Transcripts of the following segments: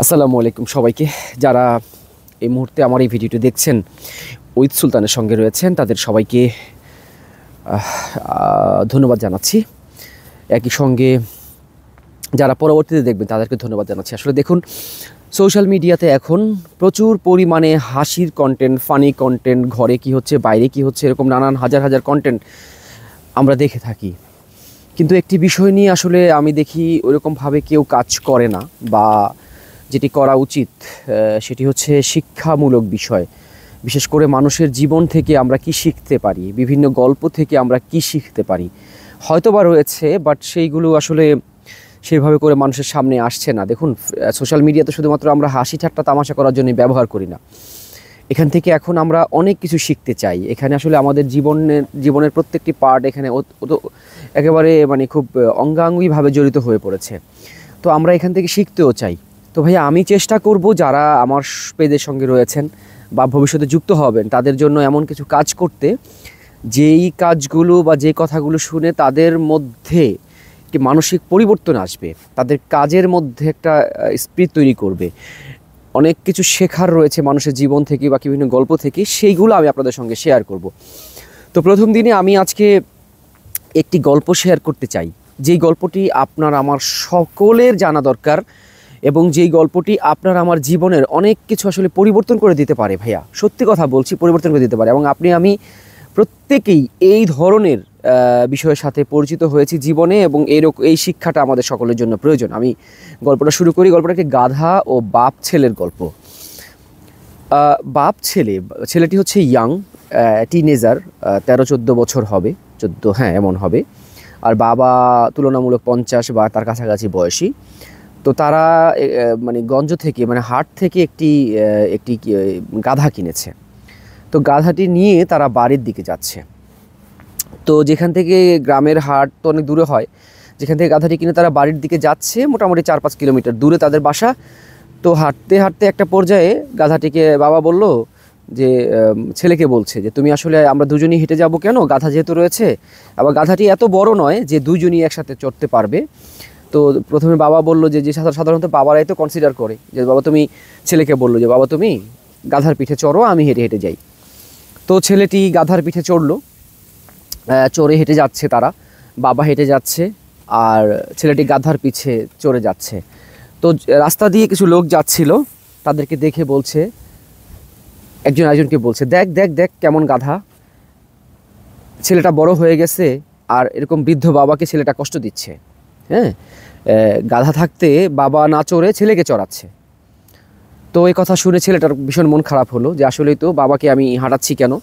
আসসালামু আলাইকুম সবাইকে। যারা এই মুহূর্তে আমার এই ভিডিওটি দেখছেন, ওহিদ সুলতানের সঙ্গে রয়েছেন, তাদের সবাইকে ধন্যবাদ জানাচ্ছি। একই সঙ্গে যারা পরবর্তীতে দেখবেন তাদেরকে ধন্যবাদ জানাচ্ছি। আসলে দেখুন, সোশ্যাল মিডিয়াতে এখন প্রচুর পরিমাণে হাসির কন্টেন্ট, ফানি কন্টেন্ট, ঘরে কি হচ্ছে বাইরে কি হচ্ছে এরকম নানান হাজার হাজার কন্টেন্ট আমরা দেখে থাকি। কিন্তু একটি বিষয় নিয়ে আসলে আমি দেখি ওইরকমভাবে কেউ কাজ করে না, বা যেটি করা উচিত সেটি হচ্ছে শিক্ষামূলক বিষয়। বিশেষ করে মানুষের জীবন থেকে আমরা কি শিখতে পারি, বিভিন্ন গল্প থেকে আমরা কি শিখতে পারি, হয়তো বা রয়েছে, বাট সেইগুলো আসলে সেইভাবে করে মানুষের সামনে আসছে না। দেখুন, সোশ্যাল মিডিয়াতে শুধুমাত্র আমরা হাসি ঠাট্টা তামাশা করার জন্য ব্যবহার করি না। এখান থেকে এখন আমরা অনেক কিছু শিখতে চাই। এখানে আসলে আমাদের জীবনের প্রত্যেকটি পার্ট এখানে একেবারে খুব অঙ্গাঙ্গিভাবে জড়িত হয়ে পড়েছে। তো আমরা এখান থেকে শিখতেও চাই। তো ভাইয়া, আমি চেষ্টা করব যারা আমার পেজের সঙ্গে রয়েছেন বা ভবিষ্যতে যুক্ত হবেন তাদের জন্য এমন কিছু কাজ করতে, যেই কাজগুলো বা যে কথাগুলো শুনে তাদের মধ্যে একটি মানসিক পরিবর্তন আসবে, তাদের কাজের মধ্যে একটা স্পিরিট তৈরি করবে। অনেক কিছু শেখার রয়েছে মানুষের জীবন থেকে বা বিভিন্ন গল্প থেকে, সেইগুলো আমি আপনাদের সঙ্গে শেয়ার করব। তো প্রথম দিনে আমি আজকে একটি গল্প শেয়ার করতে চাই, যেই গল্পটি আপনার আমার সকলের জানা দরকার, এবং যেই গল্পটি আপনার আমার জীবনের অনেক কিছু আসলে পরিবর্তন করে দিতে পারে। ভাইয়া, সত্যি কথা বলছি, পরিবর্তন করে দিতে পারে। এবং আমি প্রত্যেকেই এই ধরনের বিষয়ের সাথে পরিচিত হয়েছি জীবনে, এবং এই শিক্ষাটা আমাদের সকলের জন্য প্রয়োজন। আমি গল্পটা শুরু করি। গল্পটা একটি গাধা ও বাপ ছেলের গল্প। ছেলেটি হচ্ছে ইয়াং টিনেজার, 13-14 বছর হবে, 14, হ্যাঁ এমন হবে। আর বাবা তুলনামূলক 50 বা তার কাছাকাছি বয়সী। তো তারা গঞ্জ থেকে হাট থেকে একটি গাধা কিনেছে। তো গাধাটি নিয়ে তারা বাড়ির দিকে যাচ্ছে। তো যেখান থেকে গ্রামের হাট তো অনেক দূরে হয়, যেখান থেকে গাধাটি কিনে তারা বাড়ির দিকে যাচ্ছে, মোটামুটি 4-5 কিলোমিটার দূরে তাদের বাসা। তো হাঁটতে হাঁটতে একটা পর্যায়ে গাধাটিকে বাবা বলল যে, ছেলেকে বলছে যে, তুমি আসলে আমরা দুজনই হেঁটে যাব কেন, গাধা যেহেতু রয়েছে। আবার গাধাটি এত বড় নয় যে দুজনই একসাথে চড়তে পারবে। তো প্রথমে বাবা বলল যে সাধারণত বাবারাই তো কনসিডার করে যে, বাবা তুমি, ছেলেকে বললো যে, বাবা তুমি গাধার পিঠে চড়ো, আমি হেঁটে হেঁটে যাই। তো ছেলেটি গাধার পিঠে চড়লো, চড়ে হেঁটে যাচ্ছে তারা, বাবা হেঁটে যাচ্ছে আর ছেলেটি গাধার পিছে চড়ে যাচ্ছে। তো রাস্তা দিয়ে কিছু লোক যাচ্ছিল, তাদেরকে দেখে বলছে, একজন আরেকজনকে বলছে, দেখ দেখ দেখ কেমন গাধা, ছেলেটা বড় হয়ে গেছে আর এরকম বৃদ্ধ বাবাকে ছেলেটা কষ্ট দিচ্ছে। হ্যাঁ, গাধা থাকতে বাবা না চড়ে ছেলেকে চড়াচ্ছে। তো এই কথা শুনে ছেলেটার ভীষণ মন খারাপ হলো যে, আসলেই তো বাবাকে আমি হাঁটাচ্ছি কেন।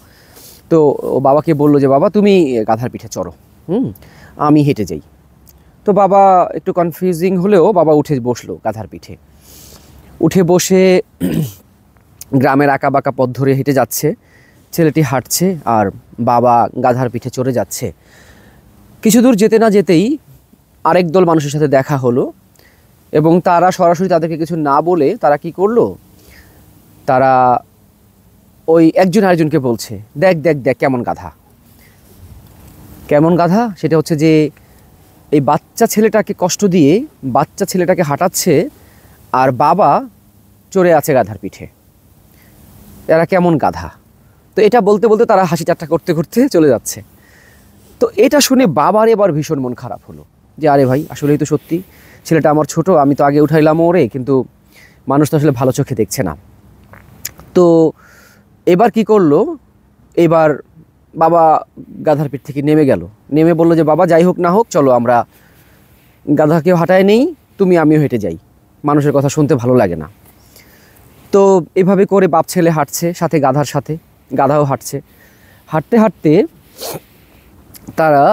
তো ও বাবাকে বললো যে, বাবা তুমি গাধার পিঠে চড়ো, আমি হেঁটে যাই। তো বাবা একটু কনফিউজিং হলেও বাবা উঠে বসলো গাধার পিঠে। উঠে বসে গ্রামের আঁকা বাঁকা পথ ধরে হেঁটে যাচ্ছে, ছেলেটি হাঁটছে আর বাবা গাধার পিঠে চড়ে যাচ্ছে। কিছু দূর যেতে না যেতেই আরেক দল মানুষের সাথে দেখা হলো, এবং তারা সরাসরি তাদেরকে কিছু না বলে তারা কি করলো, তারা ওই একজন আরেকজনকে বলছে, দেখ দেখ দেখ কেমন গাধা। কেমন গাধা সেটা হচ্ছে যে, এই বাচ্চা ছেলেটাকে কষ্ট দিয়ে বাচ্চা ছেলেটাকে হাঁটাচ্ছে আর বাবা চড়ে আছে গাধার পিঠে, এরা কেমন গাধা। তো এটা বলতে বলতে তারা হাসি ঠাট্টা করতে করতে চলে যাচ্ছে। তো এটা শুনে বাবার এবার ভীষণ মন খারাপ হলো যে, আরে ভাই, আসলেই তো সত্যি, ছেলেটা আমার ছোট, আমি তো আগে উঠাইলাম ওরে, কিন্তু মানুষ তো আসলে ভালো চোখে দেখছে না। তো এবার কি করলো, এবার বাবা গাধার পিঠ থেকে নেমে গেল, নেমে বললো যে, বাবা যাই হোক না হোক, চলো আমরা গাধাকেও হাঁটায় নেই, আমিও হেঁটে যাই, মানুষের কথা শুনতে ভালো লাগে না। তো এভাবে করে বাপ ছেলে হাঁটছে, সাথে গাধার সাথে গাধাও হাঁটছে। হাঁটতে হাঁটতে তারা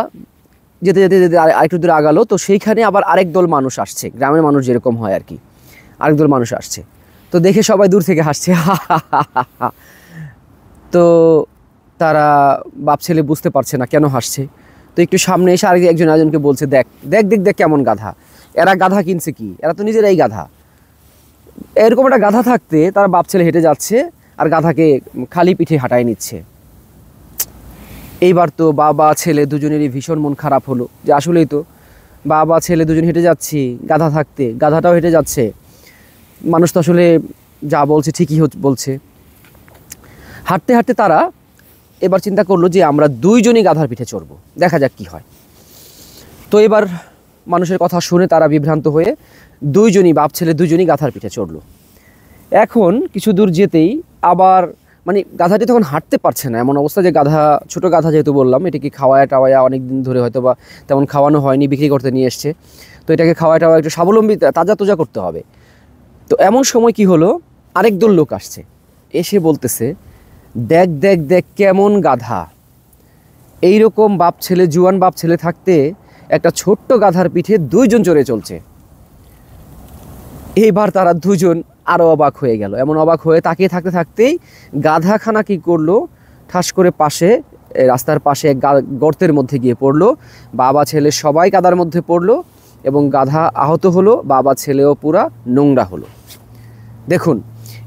যেতে যেতে যেতে আরেকটু দূরে আগালো। তো সেইখানে আবার আরেক দল মানুষ আসছে, গ্রামের মানুষ যেরকম হয় আর কি, আরেক দল মানুষ আসছে। তো দেখে সবাই দূর থেকে হাসছে। তো তারা বাপ ছেলে বুঝতে পারছে না কেন হাসছে। তো একটু সামনে এসে একজন আরেকজনকে বলছে, দেখ দেখ দেখ দেখ কেমন গাধা, এরা গাধা কিনছে কি, এরা তো নিজেরাই গাধা। এরকম একটা গাধা থাকতে তারা বাপ ছেলে হেঁটে যাচ্ছে আর গাধাকে খালি পিঠে হাঁটায় নিচ্ছে। এইবার তো বাবা ছেলে দুজনেরই ভীষণ মন খারাপ হলো যে, আসলেই তো বাবা ছেলে দুজন হেঁটে যাচ্ছি, গাধা থাকতে গাধাটাও হেঁটে যাচ্ছে, মানুষ তো আসলে যা বলছে ঠিকই বলছে। হাঁটতে হাঁটতে তারা এবার চিন্তা করলো যে আমরা দুইজনই গাধার পিঠে চড়বো, দেখা যাক কি হয়। তো এবার মানুষের কথা শুনে তারা বিভ্রান্ত হয়ে দুইজনই, বাপ ছেলে দুইজনই গাধার পিঠে চড়লো। এখন কিছু দূর যেতেই আবার মানে গাধাটি তখন হাঁটতে পারছে না, এমন অবস্থা যে গাধা, ছোটো গাধা যেহেতু বললাম, এটাকে খাওয়ায়া টাওয়ায়া অনেক দিন ধরে হয়তো বা তেমন খাওয়ানো হয়নি, বিক্রি করতে নিয়ে এসছে। তো এটাকে খাওয়ায়া টাওয়া একটু স্বাবলম্বী তাজা তোজা করতে হবে। তো এমন সময় কি হলো, আরেক দল লোক আসছে, এসে বলতেছে, দেখ দেখ দেখ কেমন গাধা, এইরকম বাপ ছেলে, জুয়ান বাপ ছেলে থাকতে একটা ছোট্ট গাধার পিঠে দুইজন চড়ে চলছে। এইবার তারা দুজন আরও অবাক হয়ে গেল। এমন অবাক হয়ে তাকিয়ে থাকতে থাকতেই গাধাখানা কি করলো, ঠাস করে পাশে, রাস্তার পাশে এক গর্তের মধ্যে গিয়ে পড়লো। বাবা ছেলে সবাই কাদার মধ্যে পড়লো এবং গাধা আহত হলো, বাবা ছেলেও পুরা নোংরা হলো। দেখুন,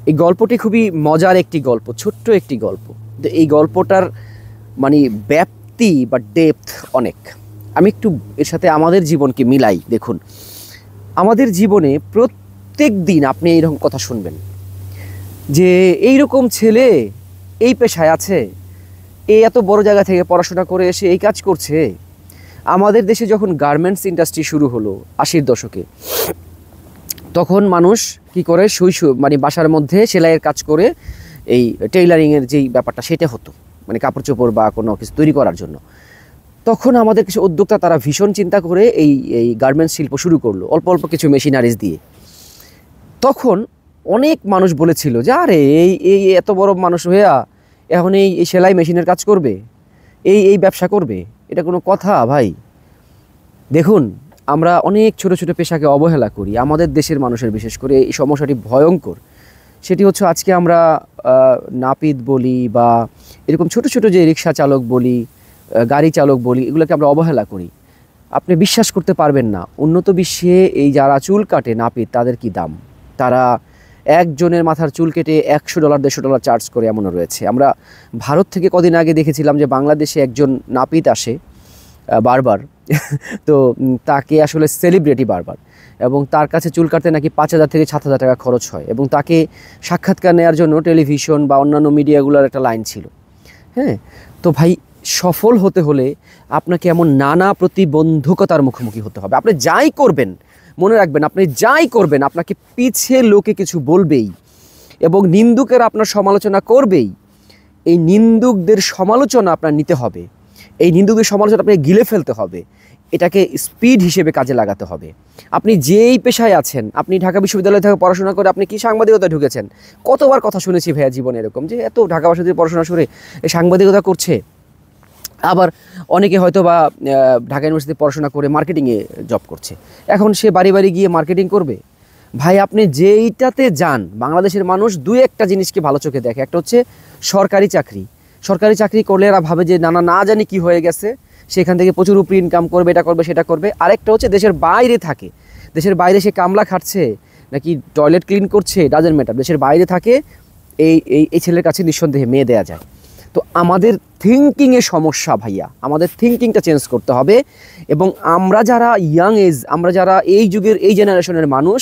এই গল্পটি খুবই মজার একটি গল্প, ছোট্ট একটি গল্প। এই গল্পটার মানে ব্যাপ্তি বা ডেপথ অনেক। আমি একটু এর সাথে আমাদের জীবনকে মিলাই। দেখুন, আমাদের জীবনে প্রত্যেক দিন আপনি এইরকম কথা শুনবেন যে এইরকম ছেলে এই পেশায় আছে, এই এত বড় জায়গা থেকে পড়াশোনা করে এসে এই কাজ করছে। আমাদের দেশে যখন গার্মেন্টস ইন্ডাস্ট্রি শুরু হলো 80-র দশকে, তখন মানুষ কি করে, মানে বাসার মধ্যে সেলাইয়ের কাজ করে এই টেইলারিংয়ের যেই ব্যাপারটা সেটা হতো, মানে কাপড় চোপড় বা কোনো কিছু তৈরি করার জন্য। তখন আমাদের কিছু উদ্যোক্তা তারা ভীষণ চিন্তা করে এই গার্মেন্টস শিল্প শুরু করলো, অল্প অল্প কিছু মেশিনারিজ দিয়ে। তখন অনেক মানুষ বলেছিল যে আরে এই এত বড় মানুষ হইয়া এখন এই সেলাই মেশিনের কাজ করবে, এই ব্যবসা করবে, এটা কোনো কথা ভাই? দেখুন, আমরা অনেক ছোট ছোট পেশাকে অবহেলা করি আমাদের দেশের মানুষের, বিশেষ করে এই সমস্যাটি ভয়ঙ্কর। সেটি হচ্ছে আজকে আমরা নাপিত বলি বা এরকম ছোট ছোট যে রিক্সা চালক বলি, গাড়ি চালক বলি, এগুলোকে আমরা অবহেলা করি। আপনি বিশ্বাস করতে পারবেন না, উন্নত বিশ্বে এই যারা চুল কাটে নাপিত, তাদের কি দাম। তারা একজনের মাথার চুল কেটে $100 $150 চার্জ করে, এমনও রয়েছে। আমরা ভারত থেকে কদিন আগে দেখেছিলাম যে বাংলাদেশে একজন নাপিত আসে, বারবার তো তাকে আসলে সেলিব্রিটি বারবার, এবং তার কাছে চুল কাটতে নাকি 5,000 থেকে 7,000 টাকা খরচ হয়, এবং তাকে সাক্ষাৎকার নেওয়ার জন্য টেলিভিশন বা অন্যান্য মিডিয়াগুলোর একটা লাইন ছিল। হ্যাঁ, তো ভাই, সফল হতে হলে আপনাকে এমন নানা প্রতিবন্ধকতার মুখোমুখি হতে হবে। আপনি যাই করবেন, মনে রাখবেন, আপনি যাই করবেন আপনাকে পিছে লোকে কিছু বলবেই, এবং নিন্দুকের আপনার সমালোচনা করবেই। এই নিন্দুকদের সমালোচনা আপনার নিতে হবে, এই নিন্দুকের সমালোচনা আপনাকে গিলে ফেলতে হবে, এটাকে স্পিড হিসেবে কাজে লাগাতে হবে। আপনি যেই পেশায় আছেন, আপনি ঢাকা বিশ্ববিদ্যালয় থেকে পড়াশোনা করে আপনি কি সাংবাদিকতা ঢুকেছেন, কতবার কথা শুনেছি ভাইয়া জীবনে এরকম, যে এত ঢাকা বিশ্ববিদ্যালয়ে পড়াশোনা করে এই সাংবাদিকতা করছে। আবার অনেকে হয়তো বা ঢাকা ইউনিভার্সিটিতে পড়াশোনা করে মার্কেটিংয়ে জব করছে, এখন সে বাড়ি বাড়ি গিয়ে মার্কেটিং করবে। ভাই, আপনি যেইটাতে যান, বাংলাদেশের মানুষ দুই একটা জিনিসকে ভালো চোখে দেখে। একটা হচ্ছে সরকারি চাকরি। সরকারি চাকরি করলে এরা ভাবে যে না জানি কি হয়ে গেছে, সেখান থেকে প্রচুর উপরি ইনকাম করবে, এটা করবে সেটা করবে। আরেকটা হচ্ছে দেশের বাইরে থাকে, দেশের বাইরে সে কামলা খাটছে নাকি টয়লেট ক্লিন করছে, ডাজেন্ট ম্যাটার, দেশের বাইরে থাকে, এই ছেলের কাছে নিঃসন্দেহে মেয়ে দেওয়া যায়। তো আমাদের থিঙ্কিংয়ে সমস্যা ভাইয়া, আমাদের থিঙ্কিংটা চেঞ্জ করতে হবে। এবং আমরা যারা ইয়াং এজ, আমরা যারা এই যুগের, এই জেনারেশনের মানুষ,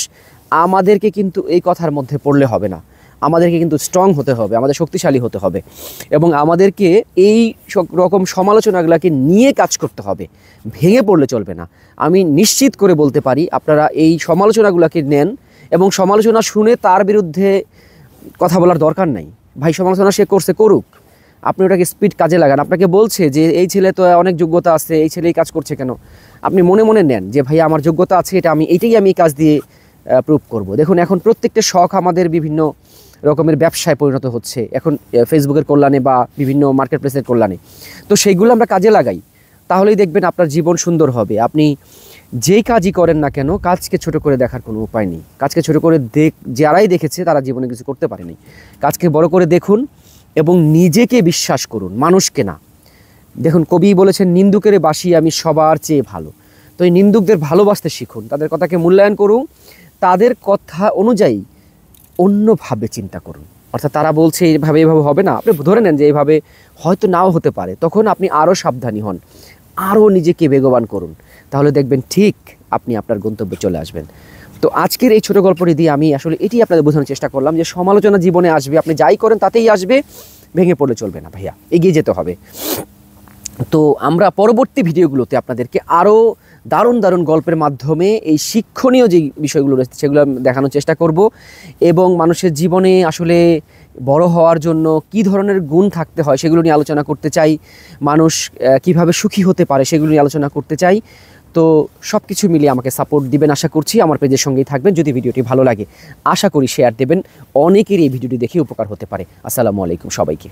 আমাদেরকে কিন্তু এই কথার মধ্যে পড়লে হবে না। আমাদেরকে কিন্তু স্ট্রং হতে হবে, আমাদের শক্তিশালী হতে হবে, এবং আমাদেরকে এই রকম সমালোচনাগুলোকে নিয়ে কাজ করতে হবে, ভেঙে পড়লে চলবে না। আমি নিশ্চিত করে বলতে পারি, আপনারা এই সমালোচনাগুলোকে নেন এবং সমালোচনা শুনে তার বিরুদ্ধে কথা বলার দরকার নাই। ভাই, সমালোচনা সে করছে, করুক, আপনি ওটাকে স্পিড কাজে লাগান। আপনাকে বলছে যে এই ছেলে তো অনেক যোগ্যতা আছে, এই ছেলে এই কাজ করছে কেন, আপনি মনে মনে নেন যে ভাই আমার যোগ্যতা আছে, এইটাই আমি কাজ দিয়ে প্রুভ করব। দেখুন, এখন প্রত্যেকটা শখ আমাদের বিভিন্ন রকমের ব্যবসায় পরিণত হচ্ছে, এখন ফেসবুকের কল্যাণে বা বিভিন্ন মার্কেট প্লেসের কল্যাণে। তো সেইগুলো আমরা কাজে লাগাই, তাহলেই দেখবেন আপনার জীবন সুন্দর হবে। আপনি যেই কাজই করেন না কেন, কাজকে ছোট করে দেখার কোনো উপায় নেই। কাজকে ছোট করে যারাই দেখেছে তারা জীবনে কিছু করতে পারেনি। কাজকে বড় করে দেখুন এবং নিজেকে বিশ্বাস করুন, মানুষকে না। দেখুন, কবি বলেছেন, নিন্দুকের বাসি আমি সবার চেয়ে ভালো। তো এই নিন্দুকদের ভালোবাসতে শিখুন, তাদের কথাকে মূল্যায়ন করুন, তাদের কথা অনুযায়ী অন্যভাবে চিন্তা করুন। অর্থাৎ তারা বলছে এইভাবে হবে না, আপনি ধরে নেন যে এইভাবে হয়তো নাও হতে পারে, তখন আপনি আরও সাবধানী হন, আরও নিজেকে বেগবান করুন, তাহলে দেখবেন ঠিক আপনি আপনার গন্তব্যে চলে আসবেন। তো আজকের এই ছোট গল্পটি দিয়ে আমি আসলে এটি আপনাদের বোঝানোর চেষ্টা করলাম যে সমালোচনা জীবনে আসবে, আপনি যাই করেন তাতেই আসবে, ভেঙে পড়লে চলবে না ভাইয়া, এগিয়ে যেতে হবে। তো আমরা পরবর্তী ভিডিওগুলোতে আপনাদেরকে আরও দারুণ দারুণ গল্পের মাধ্যমে এই শিক্ষণীয় যে বিষয়গুলো রয়েছে সেগুলো দেখানোর চেষ্টা করব, এবং মানুষের জীবনে আসলে বড় হওয়ার জন্য কী ধরনের গুণ থাকতে হয় সেগুলো নিয়ে আলোচনা করতে চাই, মানুষ কিভাবে সুখী হতে পারে সেগুলো নিয়ে আলোচনা করতে চাই। তো সব কিছু মিলিয়ে আমাকে সাপোর্ট দিবেন আশা করছি, আমার পেজের সঙ্গেই থাকবেন। যদি ভিডিওটি ভালো লাগে আশা করি শেয়ার দেবেন, অনেকেরই এই ভিডিওটি দেখে উপকার হতে পারে। আসসালামু আলাইকুম সবাইকে।